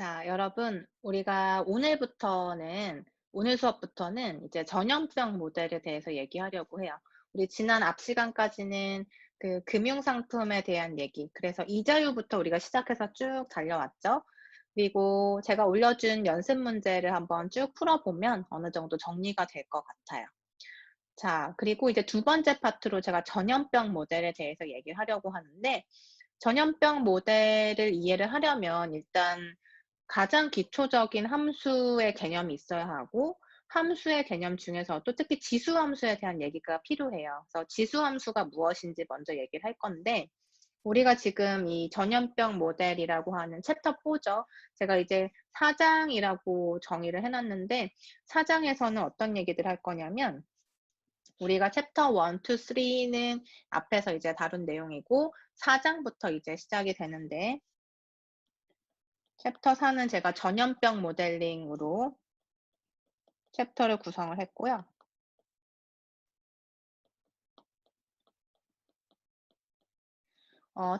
자, 여러분, 우리가 오늘 수업부터는 이제 전염병 모델에 대해서 얘기하려고 해요. 우리 지난 앞 시간까지는 그 금융상품에 대한 얘기, 그래서 이자유부터 우리가 시작해서 쭉 달려왔죠. 그리고 제가 올려준 연습 문제를 한번 쭉 풀어보면 어느 정도 정리가 될 것 같아요. 자, 그리고 이제 두 번째 파트로 제가 전염병 모델에 대해서 얘기를 하려고 하는데, 전염병 모델을 이해를 하려면 일단 가장 기초적인 함수의 개념이 있어야 하고, 함수의 개념 중에서도 특히 지수 함수에 대한 얘기가 필요해요. 그래서 지수 함수가 무엇인지 먼저 얘기를 할 건데, 우리가 지금 이 전염병 모델이라고 하는 챕터 4죠. 제가 이제 4장이라고 정의를 해놨는데, 4장에서는 어떤 얘기들 할 거냐면, 우리가 챕터 1, 2, 3는 앞에서 이제 다룬 내용이고, 4장부터 이제 시작이 되는데, 챕터 4는 제가 전염병 모델링으로 챕터를 구성을 했고요.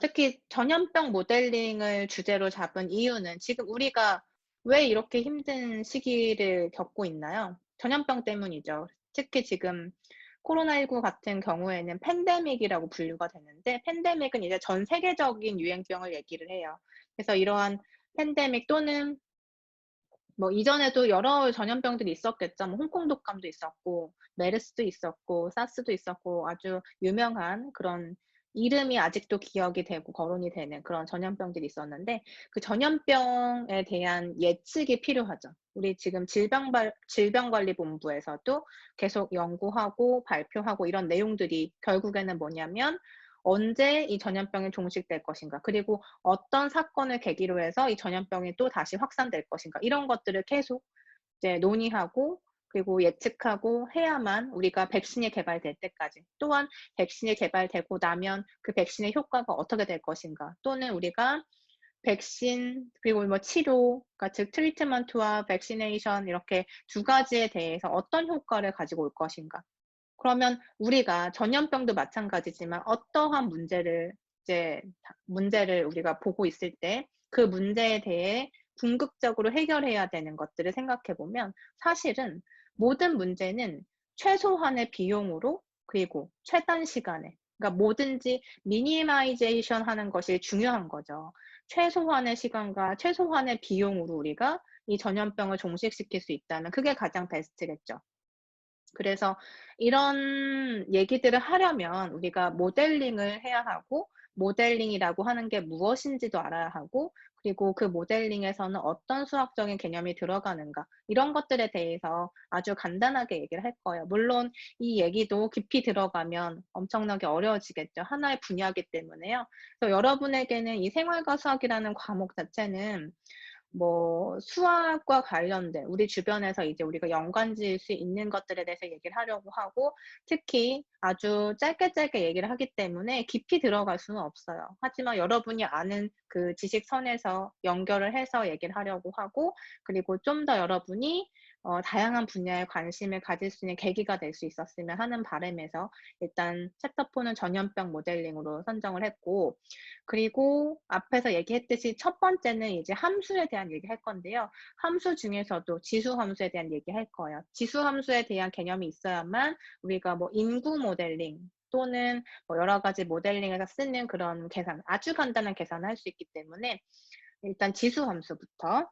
특히 전염병 모델링을 주제로 잡은 이유는 지금 우리가 왜 이렇게 힘든 시기를 겪고 있나요? 전염병 때문이죠. 특히 지금 코로나19 같은 경우에는 팬데믹이라고 분류가 되는데, 팬데믹은 이제 전 세계적인 유행병을 얘기를 해요. 그래서 이러한 팬데믹 또는 뭐 이전에도 여러 전염병들이 있었겠죠. 뭐 홍콩 독감도 있었고 메르스도 있었고 사스도 있었고 아주 유명한 그런 이름이 아직도 기억이 되고 거론이 되는 그런 전염병들이 있었는데, 그 전염병에 대한 예측이 필요하죠. 우리 지금 질병관리본부에서도 계속 연구하고 발표하고 이런 내용들이 결국에는 뭐냐면 언제 이 전염병이 종식될 것인가, 그리고 어떤 사건을 계기로 해서 이 전염병이 또 다시 확산될 것인가, 이런 것들을 계속 이제 논의하고 그리고 예측하고 해야만 우리가 백신이 개발될 때까지, 또한 백신이 개발되고 나면 그 백신의 효과가 어떻게 될 것인가, 또는 우리가 백신 그리고 뭐 치료, 그러니까 즉 트리트먼트와 백시네이션 이렇게 두 가지에 대해서 어떤 효과를 가지고 올 것인가. 그러면 우리가 전염병도 마찬가지지만 어떠한 문제를 우리가 보고 있을 때 그 문제에 대해 궁극적으로 해결해야 되는 것들을 생각해 보면, 사실은 모든 문제는 최소한의 비용으로 그리고 최단 시간에, 그러니까 뭐든지 미니마이제이션 하는 것이 중요한 거죠. 최소한의 시간과 최소한의 비용으로 우리가 이 전염병을 종식시킬 수 있다면 그게 가장 베스트겠죠. 그래서 이런 얘기들을 하려면 우리가 모델링을 해야 하고, 모델링이라고 하는 게 무엇인지도 알아야 하고, 그리고 그 모델링에서는 어떤 수학적인 개념이 들어가는가, 이런 것들에 대해서 아주 간단하게 얘기를 할 거예요. 물론 이 얘기도 깊이 들어가면 엄청나게 어려워지겠죠. 하나의 분야이기 때문에요. 그래서 여러분에게는 이 생활과 수학이라는 과목 자체는 뭐 수학과 관련된 우리 주변에서 이제 우리가 연관 지을 수 있는 것들에 대해서 얘기를 하려고 하고, 특히 아주 짧게 짧게 얘기를 하기 때문에 깊이 들어갈 수는 없어요. 하지만 여러분이 아는 그 지식선에서 연결을 해서 얘기를 하려고 하고, 그리고 좀 더 여러분이 다양한 분야에 관심을 가질 수 있는 계기가 될 수 있었으면 하는 바람에서 일단 챕터 4는 전염병 모델링으로 선정을 했고, 그리고 앞에서 얘기했듯이 첫 번째는 이제 함수에 대한 얘기할 건데요. 함수 중에서도 지수 함수에 대한 얘기할 거예요. 지수 함수에 대한 개념이 있어야만 우리가 뭐 인구 모델링 또는 뭐 여러 가지 모델링에서 쓰는 그런 계산, 아주 간단한 계산을 할 수 있기 때문에 일단 지수 함수부터.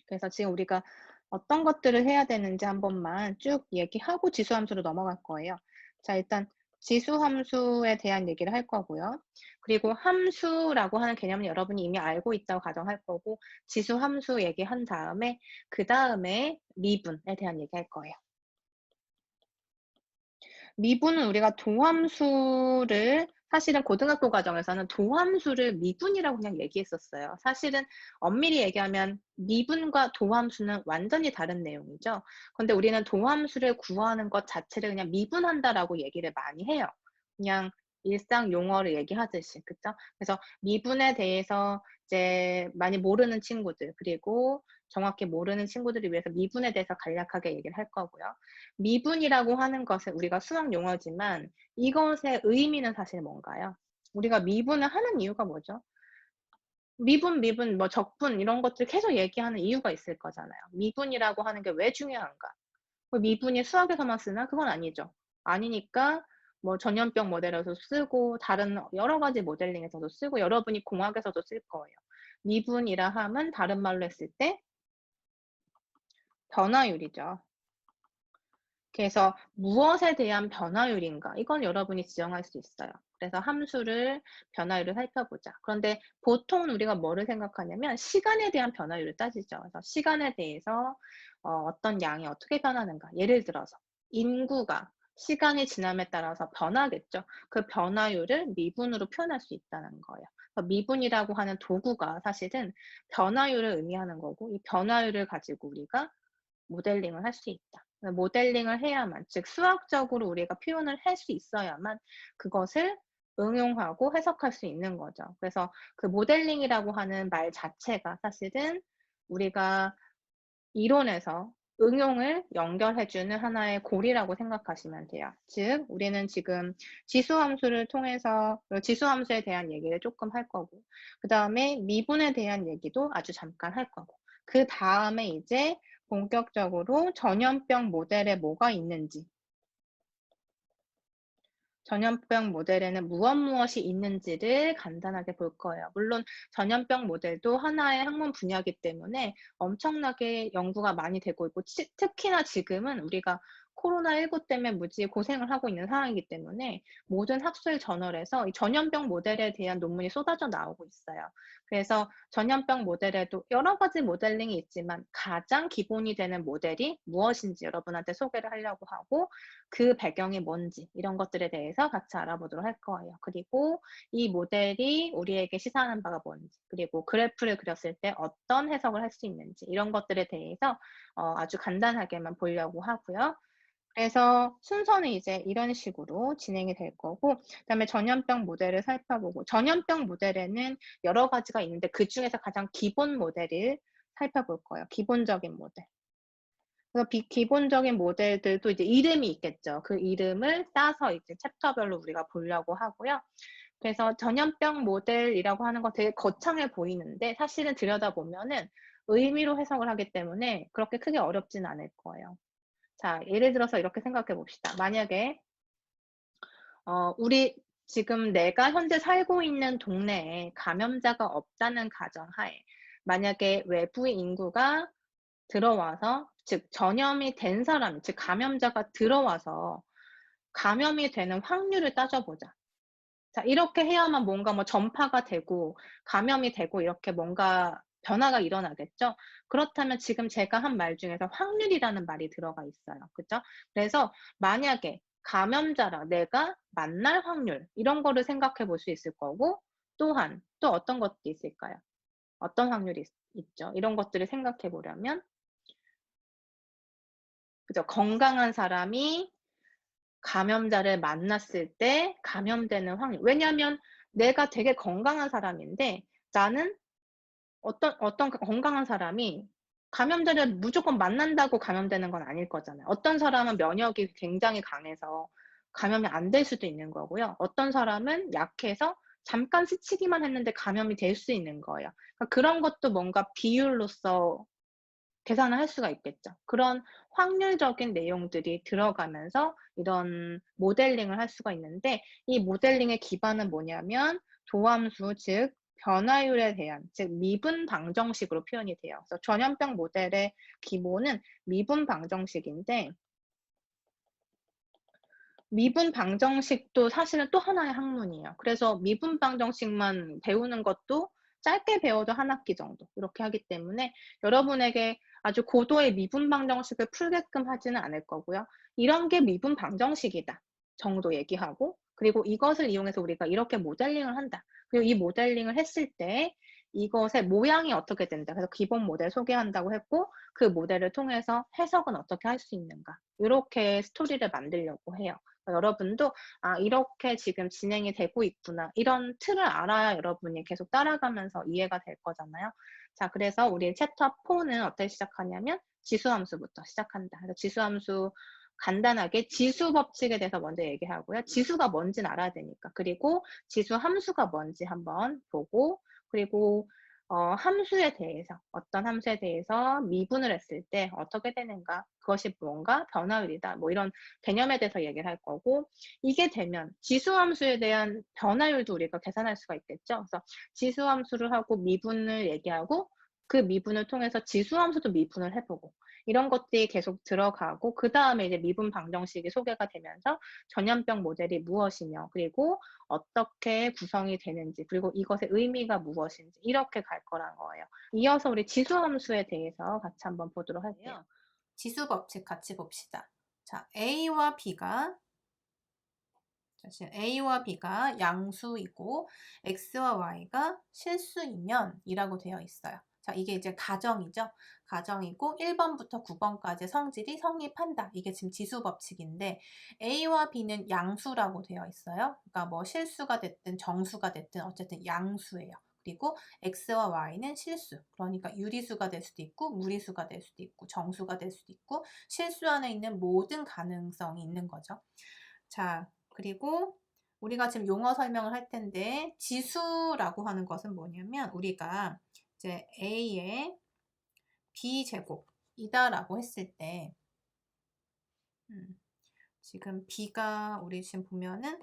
그래서 지금 우리가 어떤 것들을 해야 되는지 한 번만 쭉 얘기하고 지수 함수로 넘어갈 거예요. 자, 일단 지수 함수에 대한 얘기를 할 거고요. 그리고 함수라고 하는 개념은 여러분이 이미 알고 있다고 가정할 거고, 지수 함수 얘기한 다음에 그다음에 미분에 대한 얘기할 거예요. 미분은 우리가 도함수를, 사실은 고등학교 과정에서는 도함수를 미분이라고 그냥 얘기했었어요. 사실은 엄밀히 얘기하면 미분과 도함수는 완전히 다른 내용이죠. 근데 우리는 도함수를 구하는 것 자체를 그냥 미분한다라고 얘기를 많이 해요. 그냥 일상 용어를 얘기하듯이. 그죠? 그래서 미분에 대해서 이제 많이 모르는 친구들, 그리고 정확히 모르는 친구들을 위해서 미분에 대해서 간략하게 얘기를 할 거고요. 미분이라고 하는 것은 우리가 수학 용어지만 이것의 의미는 사실 뭔가요? 우리가 미분을 하는 이유가 뭐죠? 미분, 뭐 적분 이런 것들 계속 얘기하는 이유가 있을 거잖아요. 미분이라고 하는 게 왜 중요한가? 그 미분이 수학에서만 쓰나? 그건 아니죠. 아니니까 뭐 전염병 모델에서 쓰고 다른 여러 가지 모델링에서도 쓰고 여러분이 공학에서도 쓸 거예요. 미분이라 함은 다른 말로 했을 때 변화율이죠. 그래서 무엇에 대한 변화율인가? 이건 여러분이 지정할 수 있어요. 그래서 함수를 변화율을 살펴보자. 그런데 보통 우리가 뭐를 생각하냐면 시간에 대한 변화율을 따지죠. 그래서 시간에 대해서 어떤 양이 어떻게 변하는가. 예를 들어서 인구가 시간이 지남에 따라서 변하겠죠. 그 변화율을 미분으로 표현할 수 있다는 거예요. 그래서 미분이라고 하는 도구가 사실은 변화율을 의미하는 거고 이 변화율을 가지고 우리가 모델링을 할 수 있다. 모델링을 해야만, 즉 수학적으로 우리가 표현을 할 수 있어야만 그것을 응용하고 해석할 수 있는 거죠. 그래서 그 모델링이라고 하는 말 자체가 사실은 우리가 이론에서 응용을 연결해주는 하나의 고리라고 생각하시면 돼요. 즉, 우리는 지금 지수함수를 통해서 지수함수에 대한 얘기를 조금 할 거고, 그 다음에 미분에 대한 얘기도 아주 잠깐 할 거고, 그 다음에 이제 본격적으로 전염병 모델에 뭐가 있는지, 전염병 모델에는 무엇이 있는지를 간단하게 볼 거예요. 물론 전염병 모델도 하나의 학문 분야이기 때문에 엄청나게 연구가 많이 되고 있고 특히나 지금은 우리가 코로나19 때문에 무지 고생을 하고 있는 상황이기 때문에 모든 학술 저널에서 이 전염병 모델에 대한 논문이 쏟아져 나오고 있어요. 그래서 전염병 모델에도 여러 가지 모델링이 있지만 가장 기본이 되는 모델이 무엇인지 여러분한테 소개를 하려고 하고 그 배경이 뭔지 이런 것들에 대해서 같이 알아보도록 할 거예요. 그리고 이 모델이 우리에게 시사하는 바가 뭔지 그리고 그래프를 그렸을 때 어떤 해석을 할 수 있는지 이런 것들에 대해서 아주 간단하게만 보려고 하고요. 그래서 순서는 이제 이런 식으로 진행이 될 거고 그다음에 전염병 모델을 살펴보고 전염병 모델에는 여러 가지가 있는데 그중에서 가장 기본 모델을 살펴볼 거예요. 기본적인 모델. 그래서 기본적인 모델들도 이제 이름이 있겠죠. 그 이름을 따서 이제 챕터별로 우리가 보려고 하고요. 그래서 전염병 모델이라고 하는 거 되게 거창해 보이는데 사실은 들여다보면은 의미로 해석을 하기 때문에 그렇게 크게 어렵진 않을 거예요. 자, 예를 들어서 이렇게 생각해 봅시다. 만약에 우리 지금 내가 현재 살고 있는 동네에 감염자가 없다는 가정하에 만약에 외부의 인구가 들어와서 즉 전염이 된 사람, 즉 감염자가 들어와서 감염이 되는 확률을 따져보자. 자, 이렇게 해야만 뭔가 뭐 전파가 되고 감염이 되고 이렇게 뭔가 변화가 일어나겠죠. 그렇다면 지금 제가 한 말 중에서 확률이라는 말이 들어가 있어요. 그죠? 그래서 만약에 감염자라 내가 만날 확률 이런 거를 생각해 볼 수 있을 거고 또한 또 어떤 것도 있을까요? 어떤 확률이 있죠? 이런 것들을 생각해 보려면 그죠? 건강한 사람이 감염자를 만났을 때 감염되는 확률. 왜냐하면 내가 되게 건강한 사람인데 나는 어떤 건강한 사람이 감염자를 무조건 만난다고 감염되는 건 아닐 거잖아요. 어떤 사람은 면역이 굉장히 강해서 감염이 안 될 수도 있는 거고요. 어떤 사람은 약해서 잠깐 스치기만 했는데 감염이 될 수 있는 거예요. 그러니까 그런 것도 뭔가 비율로서 계산을 할 수가 있겠죠. 그런 확률적인 내용들이 들어가면서 이런 모델링을 할 수가 있는데 이 모델링의 기반은 뭐냐면 도함수 즉 변화율에 대한 즉 미분 방정식으로 표현이 돼요. 그래서 전염병 모델의 기본은 미분 방정식인데 미분 방정식도 사실은 또 하나의 학문이에요. 그래서 미분 방정식만 배우는 것도 짧게 배워도 한 학기 정도 이렇게 하기 때문에 여러분에게 아주 고도의 미분 방정식을 풀게끔 하지는 않을 거고요. 이런 게 미분 방정식이다 정도 얘기하고 그리고 이것을 이용해서 우리가 이렇게 모델링을 한다. 그리고 이 모델링을 했을 때 이것의 모양이 어떻게 된다. 그래서 기본 모델 소개한다고 했고 그 모델을 통해서 해석은 어떻게 할 수 있는가. 이렇게 스토리를 만들려고 해요. 여러분도 아 이렇게 지금 진행이 되고 있구나. 이런 틀을 알아야 여러분이 계속 따라가면서 이해가 될 거잖아요. 자, 그래서 우리 챕터 4는 어떻게 시작하냐면 지수함수부터 시작한다. 그래서 지수함수 간단하게 지수 법칙에 대해서 먼저 얘기하고요. 지수가 뭔지는 알아야 되니까. 그리고 지수 함수가 뭔지 한번 보고 그리고 함수에 대해서 어떤 함수에 대해서 미분을 했을 때 어떻게 되는가, 그것이 무언가 변화율이다, 뭐 이런 개념에 대해서 얘기를 할 거고, 이게 되면 지수함수에 대한 변화율도 우리가 계산할 수가 있겠죠. 그래서 지수함수를 하고 미분을 얘기하고 그 미분을 통해서 지수함수도 미분을 해보고 이런 것들이 계속 들어가고, 그 다음에 이제 미분 방정식이 소개가 되면서 전염병 모델이 무엇이며, 그리고 어떻게 구성이 되는지, 그리고 이것의 의미가 무엇인지, 이렇게 갈 거란 거예요. 이어서 우리 지수함수에 대해서 같이 한번 보도록 할게요. 지수 법칙 같이 봅시다. 자, A와 B가 양수이고 X와 Y가 실수이면 이라고 되어 있어요. 자, 이게 이제 가정이죠. 가정이고 1번부터 9번까지 성질이 성립한다. 이게 지금 지수 법칙인데, A와 B는 양수라고 되어 있어요. 그러니까 뭐 실수가 됐든 정수가 됐든 어쨌든 양수예요. 그리고 X와 Y는 실수. 그러니까 유리수가 될 수도 있고 무리수가 될 수도 있고 정수가 될 수도 있고 실수 안에 있는 모든 가능성이 있는 거죠. 자, 그리고 우리가 지금 용어 설명을 할 텐데, 지수라고 하는 것은 뭐냐면 우리가 이제 A의 B제곱이다 라고 했을 때, 지금 B가 우리 지금 보면은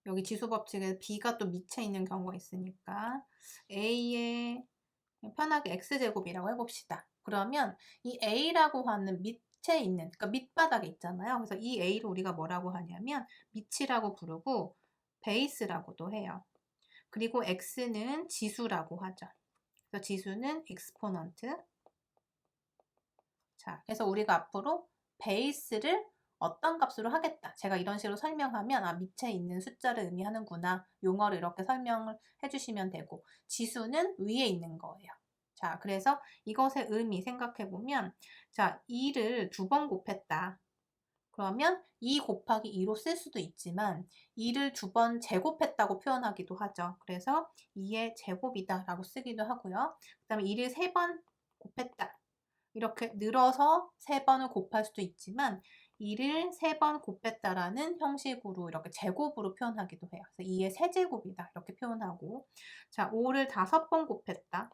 여기 지수 법칙에 B가 또 밑에 있는 경우가 있으니까 A의 편하게 X제곱이라고 해봅시다. 그러면 이 A라고 하는 밑에 있는, 그러니까 밑바닥에 있잖아요. 그래서 이 A를 우리가 뭐라고 하냐면 밑이라고 부르고 베이스라고도 해요. 그리고 X는 지수라고 하죠. 그래서 지수는 exponent. 자, 그래서 우리가 앞으로 베이스를 어떤 값으로 하겠다. 제가 이런 식으로 설명하면 아, 밑에 있는 숫자를 의미하는구나. 용어를 이렇게 설명을 해주시면 되고, 지수는 위에 있는 거예요. 자, 그래서 이것의 의미 생각해 보면, 자, 2를 2번 곱했다. 그러면 2 곱하기 2로 쓸 수도 있지만 2를 2번 제곱했다고 표현하기도 하죠. 그래서 2의 제곱이다 라고 쓰기도 하고요. 그 다음에 2를 3번 곱했다. 이렇게 늘어서 3번을 곱할 수도 있지만 2를 3번 곱했다라는 형식으로 이렇게 제곱으로 표현하기도 해요. 그래서 2의 세제곱이다 이렇게 표현하고, 자, 5를 5번 곱했다.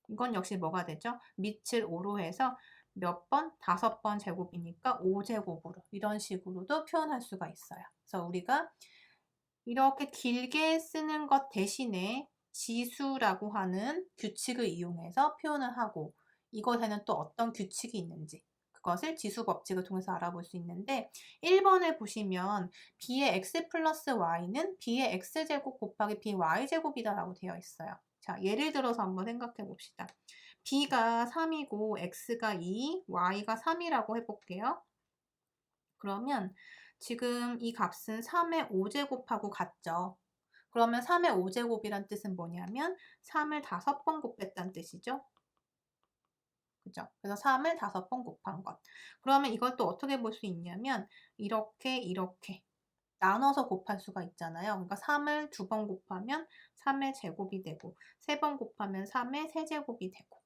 이건 역시 뭐가 되죠? 밑을 5로 해서 몇 번? 5번 제곱이니까 5제곱으로 이런 식으로도 표현할 수가 있어요. 그래서 우리가 이렇게 길게 쓰는 것 대신에 지수라고 하는 규칙을 이용해서 표현을 하고, 이것에는 또 어떤 규칙이 있는지 그것을 지수 법칙을 통해서 알아볼 수 있는데, 1번에 보시면 b의 x 플러스 y는 b의 x제곱 곱하기 by제곱이다 라고 되어 있어요. 자, 예를 들어서 한번 생각해 봅시다. b가 3이고 x가 2, y가 3이라고 해볼게요. 그러면 지금 이 값은 3의 5제곱하고 같죠. 그러면 3의 5제곱이란 뜻은 뭐냐면 3을 5번 곱했다는 뜻이죠. 그죠? 그래서 3을 5번 곱한 것. 그러면 이걸 또 어떻게 볼 수 있냐면 이렇게 나눠서 곱할 수가 있잖아요. 그러니까 3을 2번 곱하면 3의 제곱이 되고 3번 곱하면 3의 세제곱이 되고,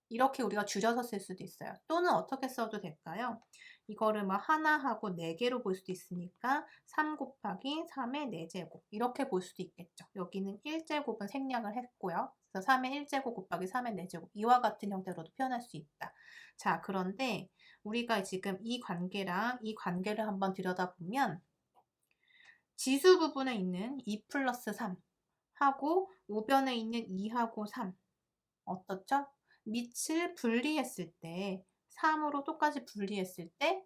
이렇게 우리가 줄여서 쓸 수도 있어요. 또는 어떻게 써도 될까요? 이거를 막 하나 하고 4개로 볼 수도 있으니까 3 곱하기 3의 4제곱 이렇게 볼 수도 있겠죠. 여기는 1제곱은 생략을 했고요. 그래서 3의 1제곱 곱하기 3의 4제곱 이와 같은 형태로도 표현할 수 있다. 자, 그런데 우리가 지금 이 관계랑 이 관계를 한번 들여다보면 지수 부분에 있는 2 플러스 3 하고 우변에 있는 2하고 3 어떻죠? 밑을 분리했을 때 3으로 똑같이 분리했을 때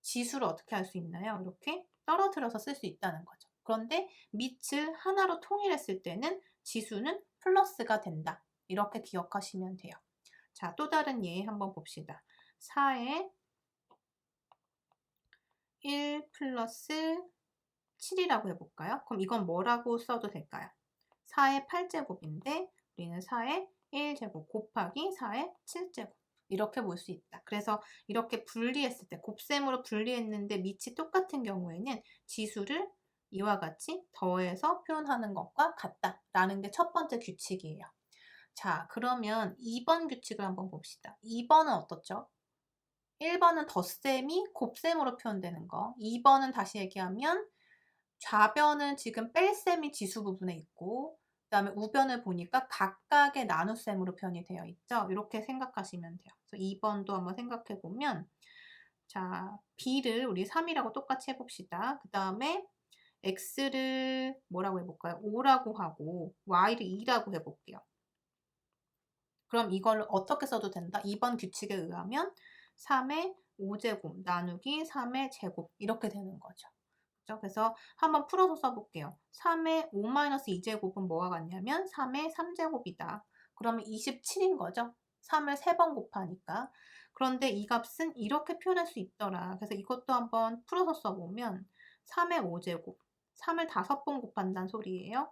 지수를 어떻게 할 수 있나요? 이렇게 떨어뜨려서 쓸 수 있다는 거죠. 그런데 밑을 하나로 통일했을 때는 지수는 플러스가 된다. 이렇게 기억하시면 돼요. 자, 또 다른 예 한번 봅시다. 4에 1 플러스 7이라고 해볼까요? 그럼 이건 뭐라고 써도 될까요? 4의 8제곱인데 우리는 4의 1제곱 곱하기 4의 7제곱 이렇게 볼 수 있다. 그래서 이렇게 분리했을 때 곱셈으로 분리했는데 밑이 똑같은 경우에는 지수를 이와 같이 더해서 표현하는 것과 같다라는 게 첫 번째 규칙이에요. 자, 그러면 2번 규칙을 한번 봅시다. 2번은 어떻죠? 1번은 덧셈이 곱셈으로 표현되는 거, 2번은 다시 얘기하면 좌변은 지금 뺄셈이 지수 부분에 있고 그다음에 우변을 보니까 각각의 나눗셈으로 표현이 되어 있죠. 이렇게 생각하시면 돼요. 그래서 2번도 한번 생각해 보면 자, b를 우리 3이라고 똑같이 해봅시다. 그 다음에 x를 뭐라고 해볼까요? 5라고 하고 y를 2라고 해볼게요. 그럼 이걸 어떻게 써도 된다? 2번 규칙에 의하면 3의 5제곱 나누기 3의 제곱 이렇게 되는 거죠. 그렇죠? 그래서 한번 풀어서 써볼게요. 3의 5-2제곱은 뭐가 같냐면 3의 3제곱이다. 그러면 27인 거죠. 3을 3번 곱하니까. 그런데 이 값은 이렇게 표현할 수 있더라. 그래서 이것도 한번 풀어서 써보면 3의 5제곱, 3을 5번 곱한다는 소리예요.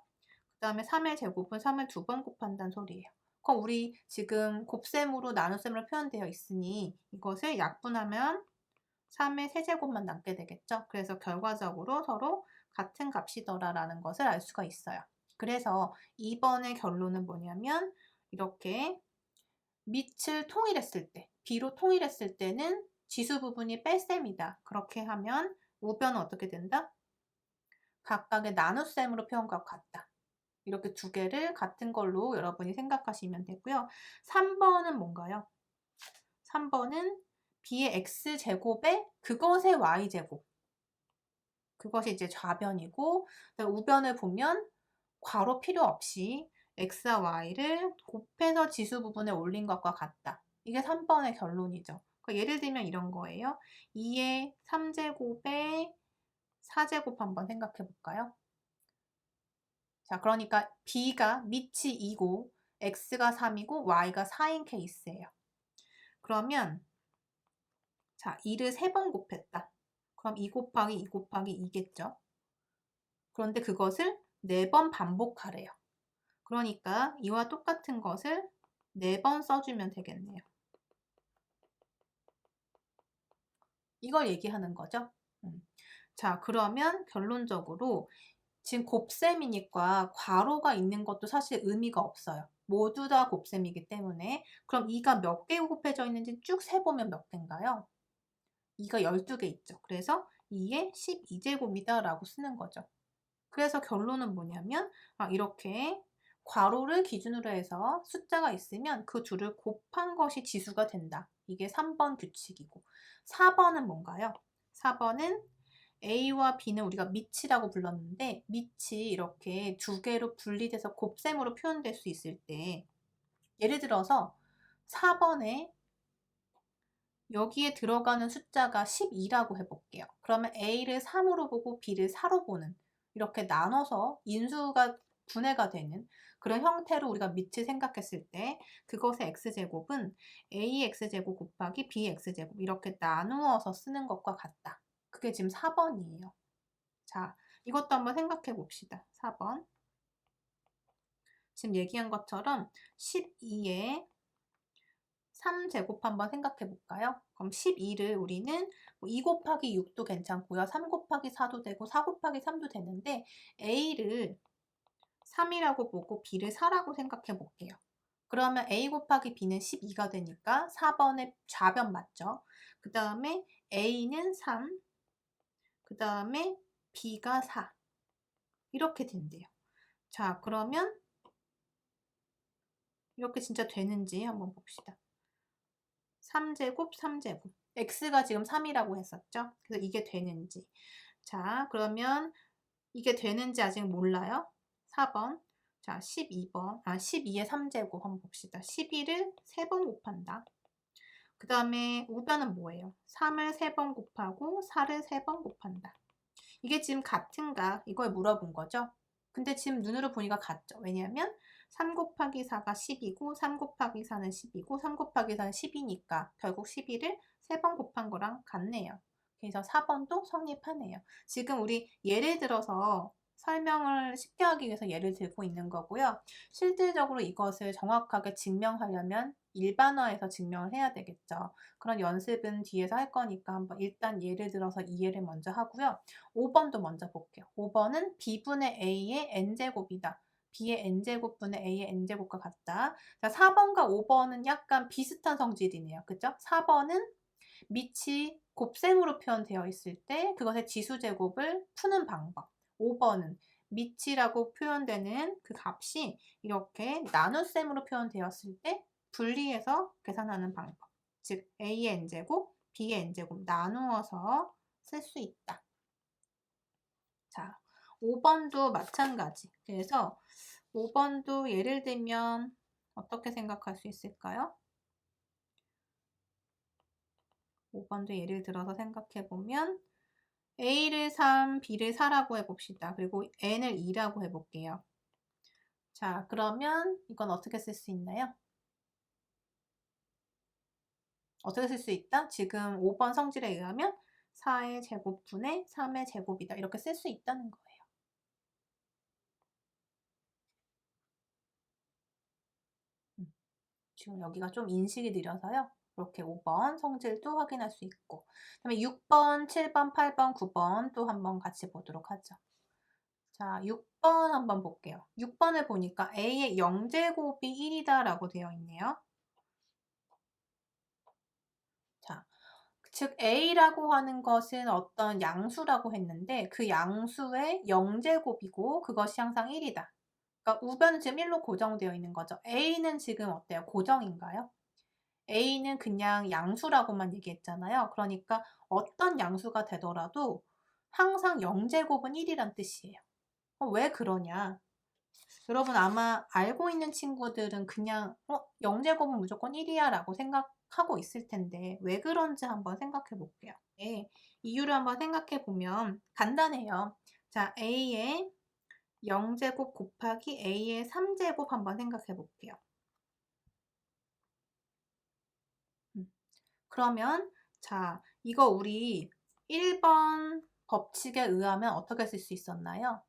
그 다음에 3의 제곱은 3을 2번 곱한다는 소리예요. 그럼 우리 지금 곱셈으로 나눗셈으로 표현되어 있으니 이것을 약분하면 3의 세제곱만 남게 되겠죠. 그래서 결과적으로 서로 같은 값이더라라는 것을 알 수가 있어요. 그래서 2번의 결론은 뭐냐면 이렇게 밑을 통일했을 때, B로 통일했을 때는 지수 부분이 뺄셈이다. 그렇게 하면 우변은 어떻게 된다? 각각의 나눗셈으로 표현과 같다. 이렇게 두 개를 같은 걸로 여러분이 생각하시면 되고요. 3번은 뭔가요? 3번은 b의 x제곱에 그것의 y제곱. 그것이 이제 좌변이고 우변을 보면 괄호 필요 없이 x와 y를 곱해서 지수 부분에 올린 것과 같다. 이게 3번의 결론이죠. 그러니까 예를 들면 이런 거예요. 2의 3제곱에 4제곱 한번 생각해 볼까요? 자, 그러니까 b가 밑이 2고 x가 3이고 y가 4인 케이스예요. 그러면 자, 2를 3번 곱했다. 그럼 2 곱하기 2 곱하기 2겠죠. 그런데 그것을 4번 반복하래요. 그러니까 이와 똑같은 것을 4번 써주면 되겠네요. 이걸 얘기하는 거죠. 자, 그러면 결론적으로 지금 곱셈이니까 괄호가 있는 것도 사실 의미가 없어요. 모두 다 곱셈이기 때문에. 그럼 2가 몇 개 곱해져 있는지 쭉 세보면 몇 개인가요? 2가 12개 있죠. 그래서 2의 12제곱이다 라고 쓰는 거죠. 그래서 결론은 뭐냐면 이렇게 괄호를 기준으로 해서 숫자가 있으면 그 둘을 곱한 것이 지수가 된다. 이게 3번 규칙이고 4번은 뭔가요? 4번은 A와 B는 우리가 밑이라고 불렀는데 밑이 이렇게 두 개로 분리돼서 곱셈으로 표현될 수 있을 때 예를 들어서 4번에 여기에 들어가는 숫자가 12라고 해볼게요. 그러면 A를 3으로 보고 B를 4로 보는 이렇게 나눠서 인수가 분해가 되는 그런 형태로 우리가 밑을 생각했을 때 그것의 x제곱은 ax제곱 곱하기 bx제곱 이렇게 나누어서 쓰는 것과 같다. 그게 지금 4번이에요. 자, 이것도 한번 생각해 봅시다. 4번. 지금 얘기한 것처럼 12에 3제곱 한번 생각해 볼까요? 그럼 12를 우리는 2 곱하기 6도 괜찮고요. 3 곱하기 4도 되고 4 곱하기 3도 되는데 A를 3이라고 보고 B를 4라고 생각해 볼게요. 그러면 A 곱하기 B는 12가 되니까 4번의 좌변 맞죠? 그 다음에 A는 3, 그 다음에 B가 4 이렇게 된대요. 자, 그러면 이렇게 진짜 되는지 한번 봅시다. 3제곱, 3제곱. x가 지금 3이라고 했었죠? 그래서 이게 되는지. 자, 그러면 이게 되는지 아직 몰라요. 4번. 자, 12번. 12의 3제곱 한번 봅시다. 12를 3번 곱한다. 그 다음에 우변은 뭐예요? 3을 3번 곱하고 4를 3번 곱한다. 이게 지금 같은가? 이걸 물어본 거죠. 근데 지금 눈으로 보니까 같죠. 왜냐하면 3 곱하기 4가 10이고 3 곱하기 4는 10이고 3 곱하기 4는 10이니까 결국 12를 3번 곱한 거랑 같네요. 그래서 4번도 성립하네요. 지금 우리 예를 들어서 설명을 쉽게 하기 위해서 예를 들고 있는 거고요. 실질적으로 이것을 정확하게 증명하려면 일반화해서 증명을 해야 되겠죠. 그런 연습은 뒤에서 할 거니까 한번 일단 예를 들어서 이해를 먼저 하고요. 5번도 먼저 볼게요. 5번은 B분의 A의 N제곱이다. B의 N제곱분의 A의 N제곱과 같다. 자, 4번과 5번은 약간 비슷한 성질이네요. 그죠? 4번은 밑이 곱셈으로 표현되어 있을 때 그것의 지수제곱을 푸는 방법. 5번은 밑이라고 표현되는 그 값이 이렇게 나눗셈으로 표현되었을 때 분리해서 계산하는 방법. 즉 a의 n제곱, b의 n제곱 나누어서 쓸 수 있다. 자, 5번도 마찬가지. 그래서 5번도 예를 들면 어떻게 생각할 수 있을까요? 5번도 예를 들어서 생각해 보면 a를 3, b를 4라고 해봅시다. 그리고 n을 2라고 해볼게요. 자, 그러면 이건 어떻게 쓸 수 있나요? 어떻게 쓸 수 있다? 지금 5번 성질에 의하면 4의 제곱분의 3의 제곱이다. 이렇게 쓸 수 있다는 거예요. 지금 여기가 좀 인식이 느려서요. 이렇게 5번 성질도 확인할 수 있고 그다음에 6번, 7번, 8번, 9번 또 한번 같이 보도록 하죠. 자, 6번 한번 볼게요. 6번을 보니까 a의 0제곱이 1이다 라고 되어 있네요. 자, 즉 a라고 하는 것은 어떤 양수라고 했는데 그 양수의 0제곱이고 그것이 항상 1이다. 그러니까 우변은 지금 1로 고정되어 있는 거죠. a는 지금 어때요? 고정인가요? a는 그냥 양수라고만 얘기했잖아요. 그러니까 어떤 양수가 되더라도 항상 0제곱은 1이란 뜻이에요. 왜 그러냐? 여러분 아마 알고 있는 친구들은 그냥 0제곱은 무조건 1이야 라고 생각하고 있을 텐데 왜 그런지 한번 생각해 볼게요. 네, 이유를 한번 생각해 보면 간단해요. 자, a의 0제곱 곱하기 a의 3제곱 한번 생각해 볼게요. 그러면 자, 이거 우리 1번 법칙에 의하면 어떻게 쓸 수 있었나요?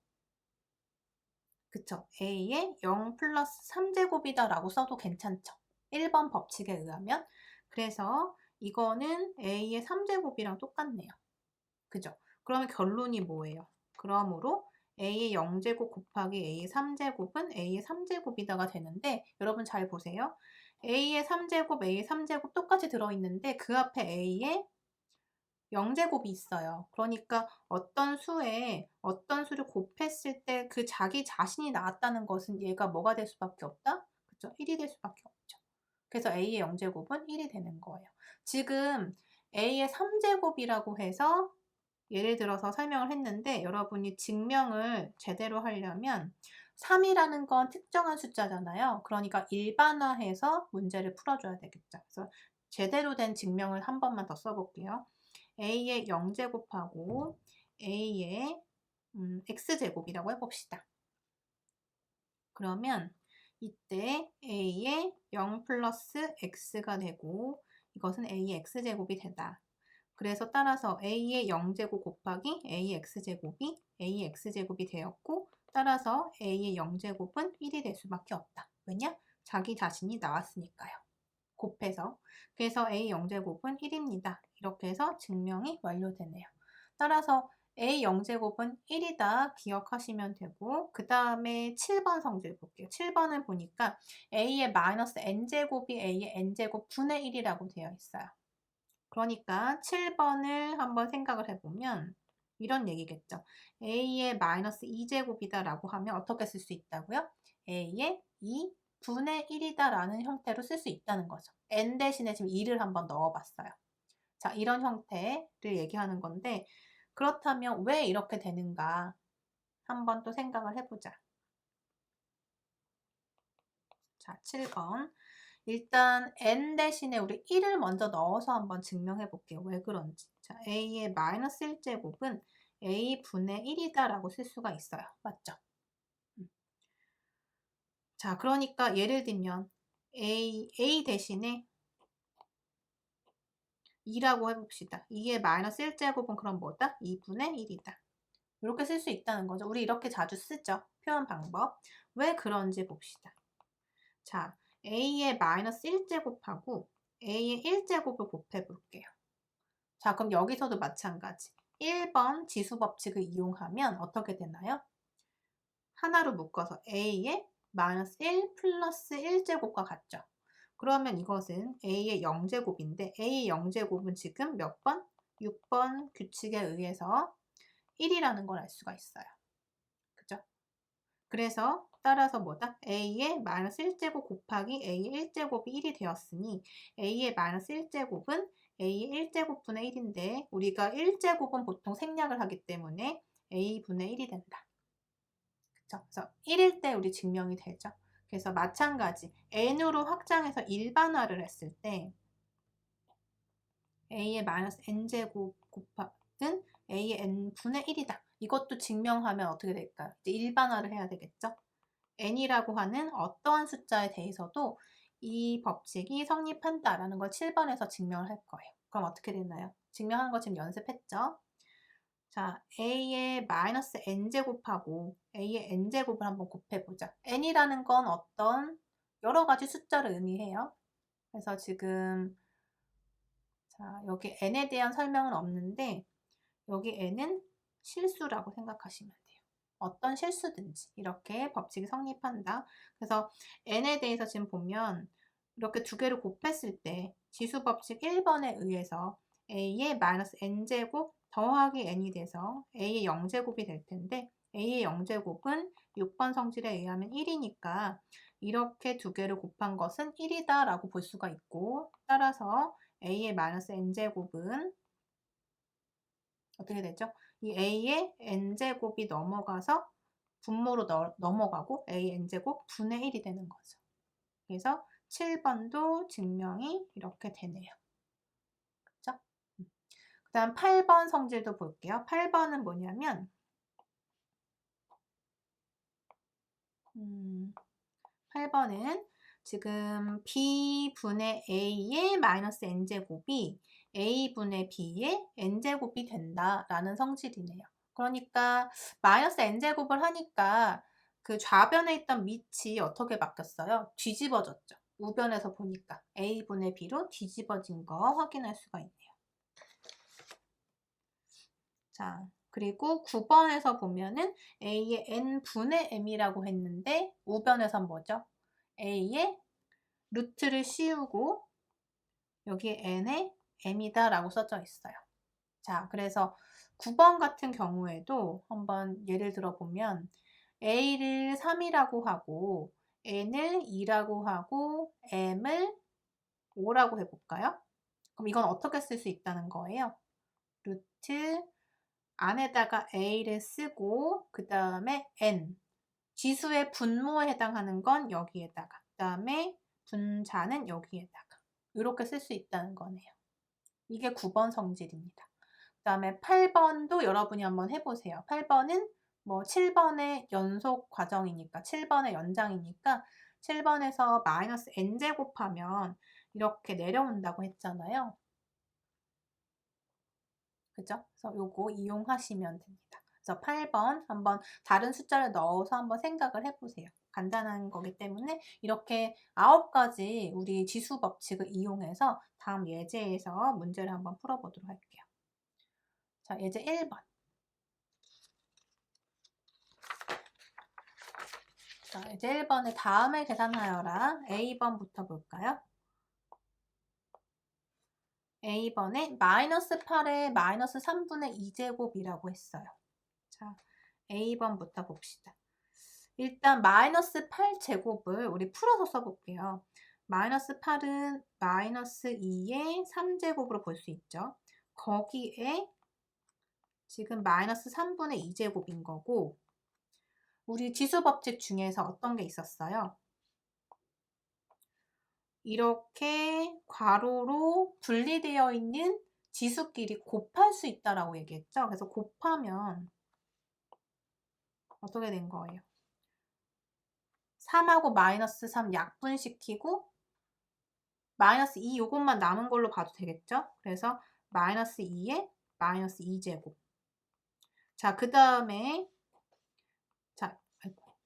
그쵸? a의 0 플러스 3제곱이다 라고 써도 괜찮죠? 1번 법칙에 의하면. 그래서 이거는 a의 3제곱이랑 똑같네요. 그죠? 그러면 결론이 뭐예요? 그러므로 a의 0제곱 곱하기 a의 3제곱은 a의 3제곱이다가 되는데 여러분 잘 보세요. a의 3제곱, a의 3제곱 똑같이 들어있는데 그 앞에 a의 0제곱이 있어요. 그러니까 어떤 수에 어떤 수를 곱했을 때 그 자기 자신이 나왔다는 것은 얘가 뭐가 될 수밖에 없다? 그쵸? 1이 될 수밖에 없죠. 그래서 a의 0제곱은 1이 되는 거예요. 지금 a의 3제곱이라고 해서 예를 들어서 설명을 했는데 여러분이 증명을 제대로 하려면 3이라는 건 특정한 숫자잖아요. 그러니까 일반화해서 문제를 풀어줘야 되겠죠. 그래서 제대로 된 증명을 한 번만 더 써볼게요. a의 0제곱하고 a의 x제곱이라고 해봅시다. 그러면 이때 a의 0 플러스 x가 되고 이것은 a의 x제곱이 되다. 그래서 따라서 a의 0제곱 곱하기 a의 x제곱이 a의 x제곱이 되었고 따라서 a의 0제곱은 1이 될 수밖에 없다. 왜냐? 자기 자신이 나왔으니까요. 곱해서. 그래서 a 0제곱은 1입니다. 이렇게 해서 증명이 완료되네요. 따라서 a 0제곱은 1이다 기억하시면 되고 그 다음에 7번 성질 볼게요. 7번을 보니까 a의 마이너스 n제곱이 a의 n제곱 분의 1이라고 되어 있어요. 그러니까 7번을 한번 생각을 해보면 이런 얘기겠죠. a의 마이너스 2제곱이다 라고 하면 어떻게 쓸 수 있다고요? a의 2 분의 1이다 라는 형태로 쓸 수 있다는 거죠. n 대신에 지금 2를 한번 넣어봤어요. 자, 이런 형태를 얘기하는 건데 그렇다면 왜 이렇게 되는가 한번 또 생각을 해보자. 자, 7번. 일단 n 대신에 우리 1을 먼저 넣어서 한번 증명해 볼게요. 왜 그런지. 자, a의 마이너스 1제곱은 a 분의 1이다 라고 쓸 수가 있어요. 맞죠? 자, 그러니까 예를 들면 a 대신에 2라고 해봅시다. 2의 마이너스 1제곱은 그럼 뭐다? 2분의 1이다. 이렇게 쓸 수 있다는 거죠. 우리 이렇게 자주 쓰죠. 표현 방법. 왜 그런지 봅시다. 자, a의 마이너스 1제곱하고 a의 1제곱을 곱해 볼게요. 자, 그럼 여기서도 마찬가지. 1번 지수 법칙을 이용하면 어떻게 되나요? 하나로 묶어서 a의 마이너스 1 플러스 1제곱과 같죠. 그러면 이것은 a의 0제곱인데 a의 0제곱은 지금 몇 번? 6번 규칙에 의해서 1이라는 걸 알 수가 있어요. 그래서 따라서 뭐다? a의 마이너스 1제곱 곱하기 a의 1제곱이 1이 되었으니 a의 마이너스 1제곱은 a의 1제곱분의 1인데 우리가 1제곱은 보통 생략을 하기 때문에 a분의 1이 된다. 그쵸? 그래서 1일 때 우리 증명이 되죠. 그래서 마찬가지 n으로 확장해서 일반화를 했을 때 a의 마이너스 n제곱 곱하는 a의 n분의 1이다. 이것도 증명하면 어떻게 될까요? 이제 일반화를 해야 되겠죠? n이라고 하는 어떠한 숫자에 대해서도 이 법칙이 성립한다라는 걸 7번에서 증명을 할 거예요. 그럼 어떻게 되나요? 증명하는 거 지금 연습했죠? 자, a의 마이너스 n제곱하고 a의 n제곱을 한번 곱해보자. n이라는 건 어떤 여러 가지 숫자를 의미해요. 그래서 지금 자, 여기 n에 대한 설명은 없는데 여기 n은 실수라고 생각하시면 돼요. 어떤 실수든지 이렇게 법칙이 성립한다. 그래서 n에 대해서 지금 보면 이렇게 두 개를 곱했을 때 지수법칙 1번에 의해서 a의 마이너스 n제곱 더하기 n이 돼서 a의 0제곱이 될 텐데 a의 0제곱은 6번 성질에 의하면 1이니까 이렇게 두 개를 곱한 것은 1이다 라고 볼 수가 있고 따라서 a의 마이너스 n제곱은 어떻게 되죠? 이 a의 n제곱이 넘어가서 분모로 넘어가고 a n제곱 분의 1이 되는 거죠. 그래서 7번도 증명이 이렇게 되네요. 그렇죠? 그 다음 8번 성질도 볼게요. 8번은 뭐냐면 8번은 지금 b분의 a의 마이너스 n제곱이 a분의 b의 n제곱이 된다라는 성질이네요. 그러니까 마이너스 n제곱을 하니까 그 좌변에 있던 밑이 어떻게 바뀌었어요? 뒤집어졌죠. 우변에서 보니까 a분의 b로 뒤집어진 거 확인할 수가 있네요. 자, 그리고 9번에서 보면은 a의 n분의 m이라고 했는데 우변에선 뭐죠? a의 루트를 씌우고 여기에 n에 m이다 라고 써져 있어요. 자, 그래서 9번 같은 경우에도 한번 예를 들어 보면 a를 3이라고 하고 n을 2라고 하고 m을 5라고 해볼까요? 그럼 이건 어떻게 쓸 수 있다는 거예요? 루트 안에다가 a를 쓰고 그 다음에 n 지수의 분모에 해당하는 건 여기에다가 그 다음에 분자는 여기에다가 이렇게 쓸 수 있다는 거네요. 이게 9번 성질입니다. 그 다음에 8번도 여러분이 한번 해보세요. 8번은 뭐 7번의 연속 과정이니까 7번의 연장이니까 7번에서 마이너스 n제곱하면 이렇게 내려온다고 했잖아요. 그죠? 그래서 요거 이용하시면 됩니다. 그래서 8번 한번 다른 숫자를 넣어서 한번 생각을 해보세요. 간단한 거기 때문에 이렇게 9가지 우리 지수 법칙을 이용해서 다음 예제에서 문제를 한번 풀어보도록 할게요. 자, 예제 1번. 자, 예제 1번에 다음을 계산하여라. A번부터 볼까요? A번에 마이너스 8에 마이너스 3분의 2제곱이라고 했어요. 자, A번부터 봅시다. 일단 마이너스 8제곱을 우리 풀어서 써볼게요. 마이너스 8은 마이너스 2의 3제곱으로 볼 수 있죠. 거기에 지금 마이너스 3분의 2제곱인 거고 우리 지수법칙 중에서 어떤 게 있었어요? 이렇게 괄호로 분리되어 있는 지수끼리 곱할 수 있다라고 얘기했죠. 그래서 곱하면 어떻게 된 거예요? 3하고 마이너스 3 약분시키고 마이너스 2 요것만 남은 걸로 봐도 되겠죠? 그래서 마이너스 2에 마이너스 2제곱. 자, 그 다음에 자,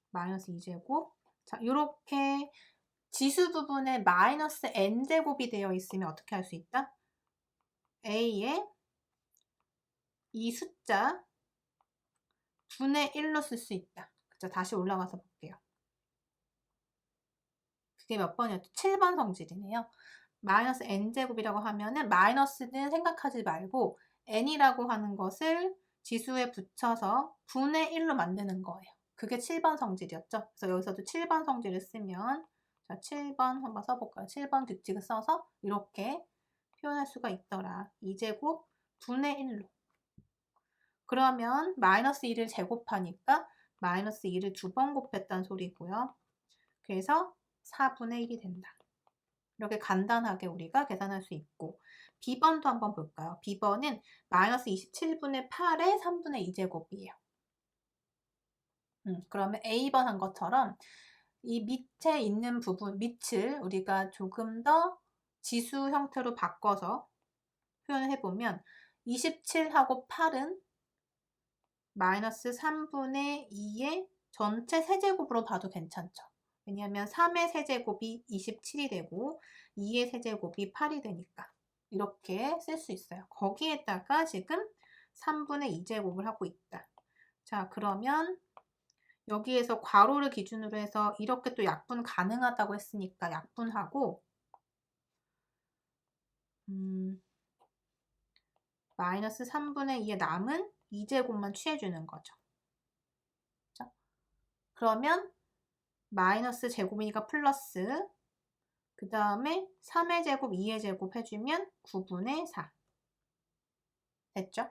마이너스 2제곱. 자, 요렇게 지수 부분에 마이너스 n제곱이 되어 있으면 어떻게 할 수 있다? a의 이 숫자 분의 1로 쓸 수 있다. 그죠? 다시 올라가서 볼게요. 그게 몇 번이었죠? 7번 성질이네요. 마이너스 n제곱이라고 하면은 마이너스는 생각하지 말고 n이라고 하는 것을 지수에 붙여서 분의 1로 만드는 거예요. 그게 7번 성질이었죠. 그래서 여기서도 7번 성질을 쓰면 자 7번 한번 써볼까요? 7번 규칙을 써서 이렇게 표현할 수가 있더라. 2제곱 분의 1로. 그러면 마이너스 2를 제곱하니까 마이너스 2를 2번 곱했다는 소리고요. 그래서 4분의 1이 된다. 이렇게 간단하게 우리가 계산할 수 있고 B번도 한번 볼까요? B번은 마이너스 27분의 8의 3분의 2제곱이에요. 그러면 A번 한 것처럼 이 밑에 있는 부분, 밑을 우리가 조금 더 지수 형태로 바꿔서 표현을 해보면 27하고 8은 마이너스 3분의 2의 전체 세제곱으로 봐도 괜찮죠. 왜냐하면 3의 세제곱이 27이 되고 2의 세제곱이 8이 되니까 이렇게 쓸 수 있어요. 거기에다가 지금 3분의 2제곱을 하고 있다. 자, 그러면 여기에서 괄호를 기준으로 해서 이렇게 또 약분 가능하다고 했으니까 약분하고 마이너스 3분의 2의 남은 2제곱만 취해주는 거죠. 자, 그러면 마이너스 제곱이니까 플러스 그 다음에 3의 제곱, 2의 제곱 해주면 9분의 4 됐죠?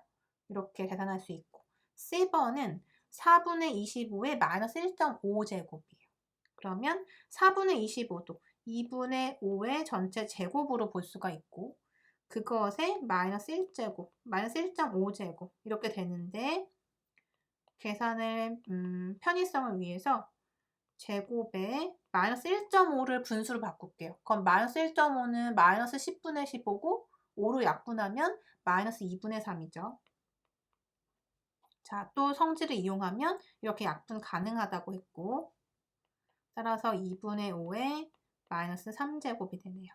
이렇게 계산할 수 있고 C번은 4분의 25의 마이너스 1.5제곱이에요. 그러면 4분의 25도 2분의 5의 전체 제곱으로 볼 수가 있고 그것에 마이너스 1제곱, 마이너스 1.5제곱 이렇게 되는데 계산을 편의성을 위해서 제곱에 마이너스 1.5를 분수로 바꿀게요. 그럼 마이너스 1.5는 마이너스 10분의 15고 5로 약분하면 마이너스 2분의 3이죠. 자, 또 성질을 이용하면 이렇게 약분 가능하다고 했고 따라서 2분의 5에 마이너스 3제곱이 되네요.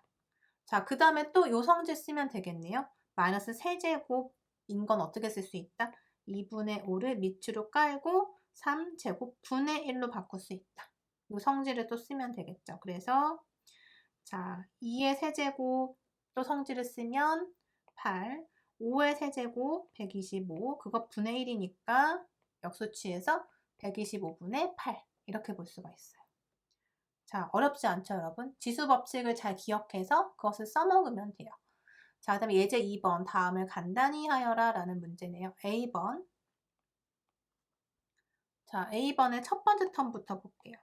자, 그 다음에 또 요 성질 쓰면 되겠네요. 마이너스 세제곱인 건 어떻게 쓸 수 있다? 2분의 5를 밑으로 깔고 3제곱 분의 1로 바꿀 수 있다. 이 성질을 또 쓰면 되겠죠. 그래서 자 2의 세제곱 또 성질을 쓰면 8, 5의 세제곱 125, 그거 분의 1이니까 역수취해서 125분의 8 이렇게 볼 수가 있어요. 자, 어렵지 않죠, 여러분? 지수 법칙을 잘 기억해서 그것을 써먹으면 돼요. 자, 그 다음에 예제 2번 다음을 간단히 하여라 라는 문제네요. A번. 자, A번의 첫 번째 텀부터 볼게요.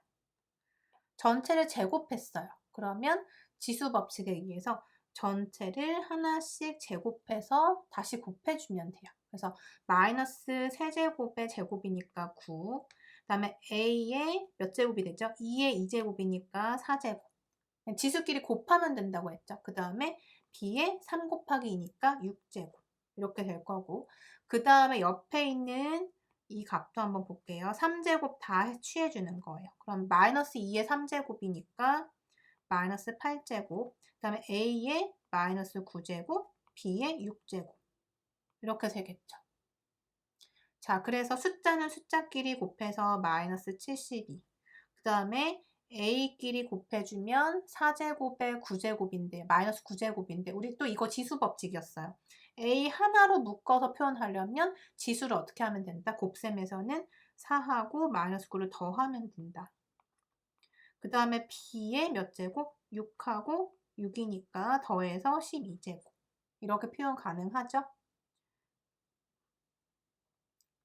전체를 제곱했어요. 그러면 지수 법칙에 의해서 전체를 하나씩 제곱해서 다시 곱해주면 돼요. 그래서 마이너스 세제곱의 제곱이니까 9. 그 다음에 A의 몇 제곱이 되죠? 2의 2제곱이니까 4제곱. 지수끼리 곱하면 된다고 했죠. 그 다음에 B의 3 곱하기 2니까 6제곱. 이렇게 될 거고. 그 다음에 옆에 있는 이 값도 한번 볼게요. 3제곱 다 취해주는 거예요. 그럼 마이너스 2의 3제곱이니까 마이너스 8제곱. 그 다음에 A의 마이너스 9제곱, B의 6제곱. 이렇게 되겠죠. 자, 그래서 숫자는 숫자끼리 곱해서 마이너스 72. 그 다음에 A끼리 곱해주면 4제곱에 9제곱인데 마이너스 9제곱인데 우리 또 이거 지수 법칙이었어요. A 하나로 묶어서 표현하려면 지수를 어떻게 하면 된다? 곱셈에서는 4하고 마이너스 9를 더하면 된다. 그 다음에 B의 몇 제곱? 6하고 6이니까 더해서 12제곱. 이렇게 표현 가능하죠?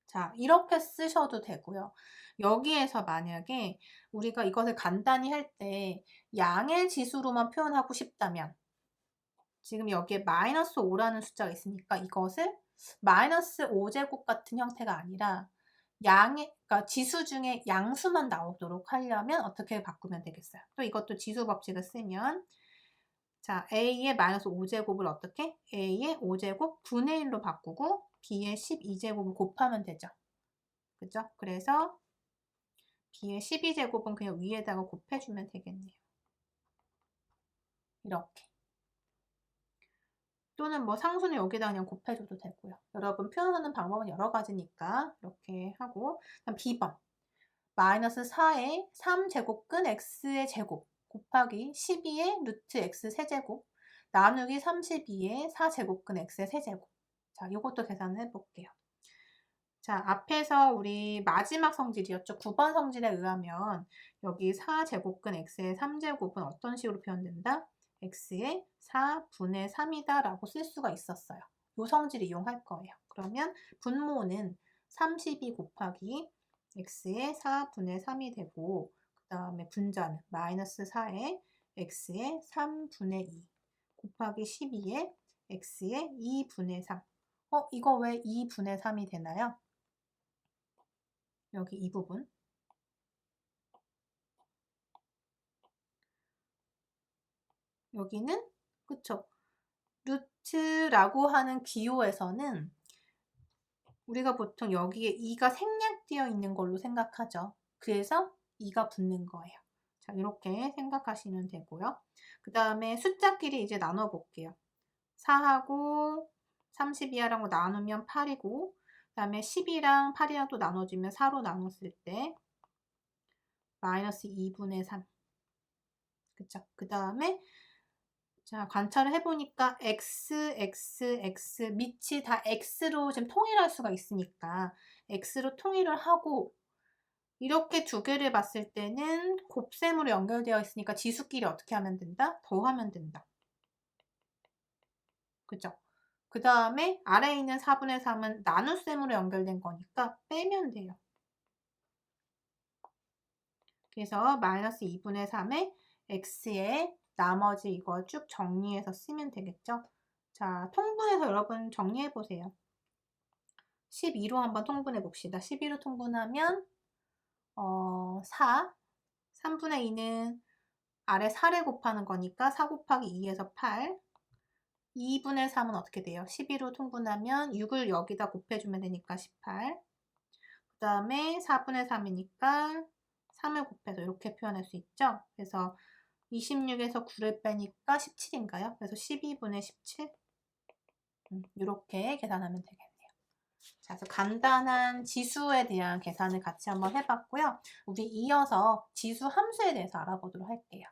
자, 이렇게 쓰셔도 되고요. 여기에서 만약에 우리가 이것을 간단히 할 때 양의 지수로만 표현하고 싶다면 지금 여기에 마이너스 5라는 숫자가 있으니까 이것을 마이너스 5제곱 같은 형태가 아니라 그러니까 지수 중에 양수만 나오도록 하려면 어떻게 바꾸면 되겠어요? 또 이것도 지수 법칙을 쓰면 자, A의 마이너스 5제곱을 어떻게? A의 5제곱 분의 1로 바꾸고 B의 12제곱을 곱하면 되죠. 그죠? 그래서 B의 12제곱은 그냥 위에다가 곱해주면 되겠네요. 이렇게. 또는 뭐 상수는 여기다 그냥 곱해줘도 되고요. 여러분 표현하는 방법은 여러 가지니까 이렇게 하고 그다음 B번. 마이너스 4의 3제곱근 x의 제곱 곱하기 12의 루트 x 세제곱 나누기 32의 4제곱근 x의 세제곱. 자, 이것도 계산을 해볼게요. 자, 앞에서 우리 마지막 성질이었죠. 9번 성질에 의하면 여기 4제곱근 x의 3제곱은 어떤 식으로 표현된다? x의 4분의 3이다 라고 쓸 수가 있었어요. 이 성질 이용할 거예요. 그러면 분모는 32 곱하기 x의 4분의 3이 되고, 그 다음에 분자는 마이너스 4에 x의 3분의 2 곱하기 12에 x의 2분의 3. 이거 왜 2분의 3이 되나요? 여기 이 부분. 여기는, 그쵸? 루트라고 하는 기호에서는 우리가 보통 여기에 2가 생략되어 있는 걸로 생각하죠. 그래서 2가 붙는 거예요. 자, 이렇게 생각하시면 되고요. 그 다음에 숫자끼리 이제 나눠 볼게요. 4하고 32하고 나누면 8이고, 그 다음에 10이랑 8이랑 또 나눠주면 4로 나눴을 때 마이너스 2분의 3. 그쵸? 그 다음에 자, 관찰을 해보니까 x 밑이 다 x로 지금 통일할 수가 있으니까 x로 통일을 하고, 이렇게 두 개를 봤을 때는 곱셈으로 연결되어 있으니까 지수끼리 어떻게 하면 된다? 더하면 된다. 그죠? 그 다음에 아래에 있는 4분의 3은 나눗셈으로 연결된 거니까 빼면 돼요. 그래서 마이너스 2분의 3에 x에 나머지 이거 쭉 정리해서 쓰면 되겠죠? 자, 통분해서 여러분 정리해 보세요. 12로 한번 통분해 봅시다. 12로 통분하면 4, 3분의 2는 아래 4를 곱하는 거니까 4 곱하기 2에서 8, 2분의 3은 어떻게 돼요? 12로 통분하면 6을 여기다 곱해주면 되니까 18, 그 다음에 4분의 3이니까 3을 곱해서 이렇게 표현할 수 있죠? 그래서 26에서 9를 빼니까 17인가요? 그래서 12분의 17 이렇게 계산하면 되겠네요. 자, 그래서 간단한 지수에 대한 계산을 같이 한번 해봤고요. 우리 이어서 지수 함수에 대해서 알아보도록 할게요.